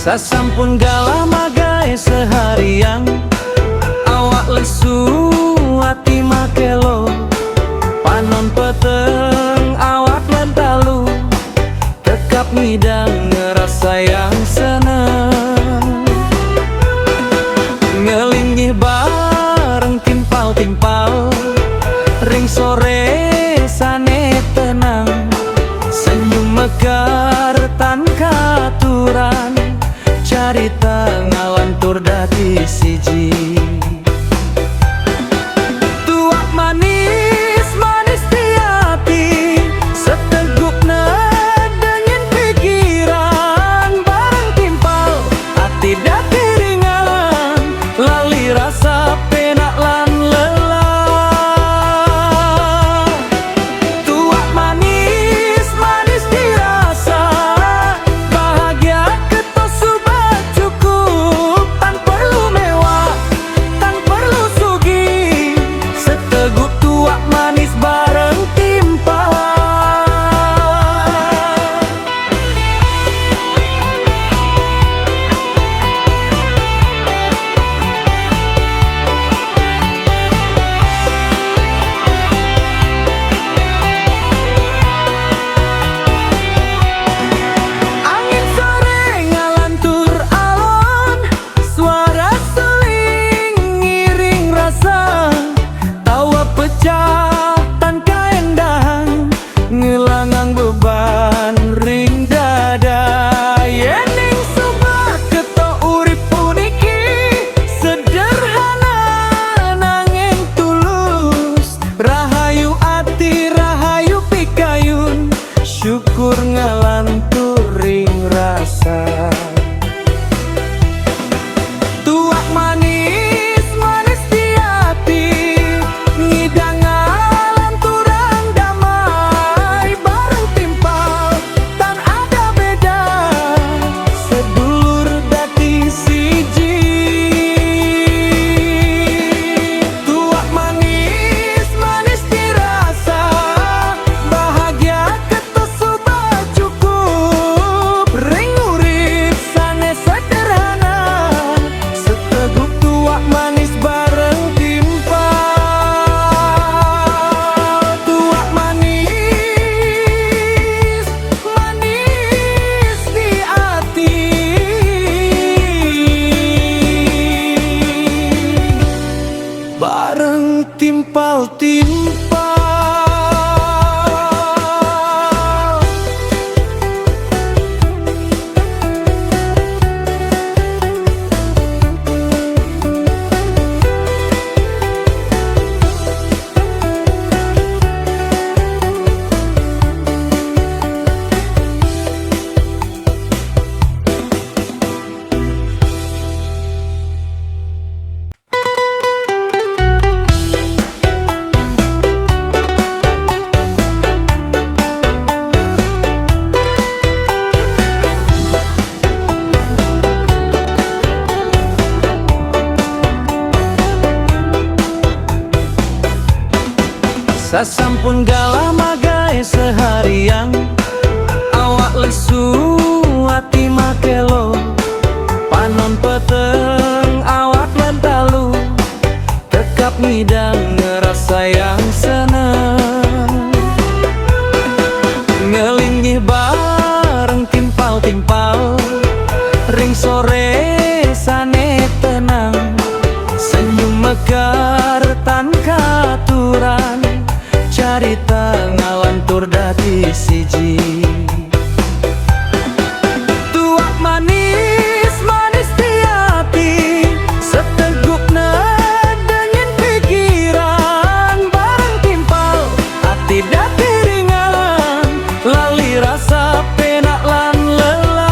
Sasampun galah magai seharian, awak lesu hati makelo. Panon peteng awak lentalu, tekap ngidang ngerasa yang seneng. Ngelinggih bareng timpal-timpal, ring sore sane tenang. Senyum mekar tan katuran, carita ngalantur dadi siji. Tuak manis, manis di hati, setegukna dengin pikiran. Bareng timpal, hati dadi ringan, lali rasa penak lan lelah. Tuak manis, manis dirasa, bahagia ketos sudah cukup. Tan perlu mewah, tan perlu sugih, seteguk tuak manis bareng timpal. Angin sore ngalantur alon, suara seling ngiring rasa. Tawa pecah tan kaendang, ngelangang beban ring dada. Yening subah keto urip puniki, sederhana nanging tulus. Rahayu ati, rahayu pikayun, syukur ngalantur ring rasa. Tuak manis, manis di hati, ngidang ngalanturan damai. Bareng timpal, tan ada beda, sedulur dadi siji. Tuak manis, manis dirasa, bahagia ketos sudah cukup. Ring urip sane sederhana, seteguk tuak manis bareng timpal. Tuak manis, manis di hati, bareng timpal-timpal. Sasampun galah magai seharian, awak lesu hati makelo. Panon peteng awak lentalu, tekap ngidang ngerasa yang seneng. Ngelinggih bareng timpal-timpal, ring sore sane tenang. Senyum mekar tan katuran, carita ngalantur dadi siji. Tuak manis, manis di hati, setegukna dengin pikiran. Bareng timpal, hati dadi ringan, lali rasa penak lan lelah.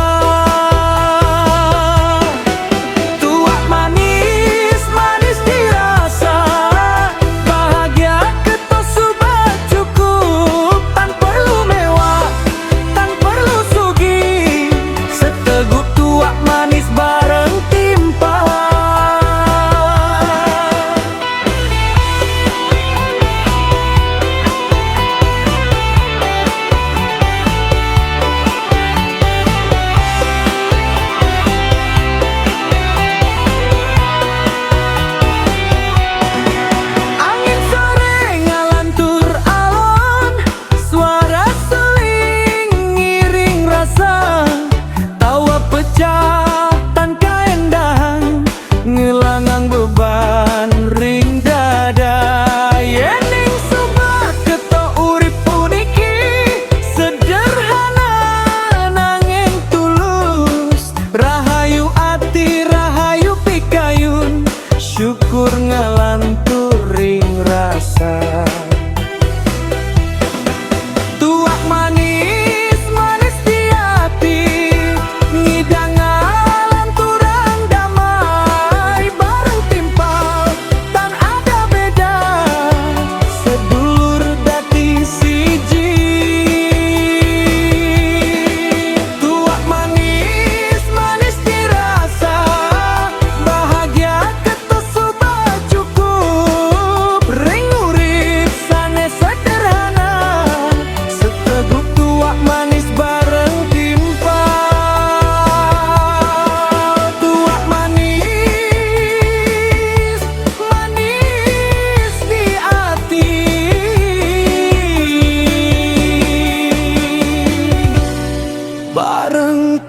Tuak manis, manis dirasa, bahagia ketos sudah cukup. Tan perlu mewah, tan perlu sugih, seteguk tuak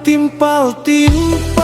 timpal-timpal.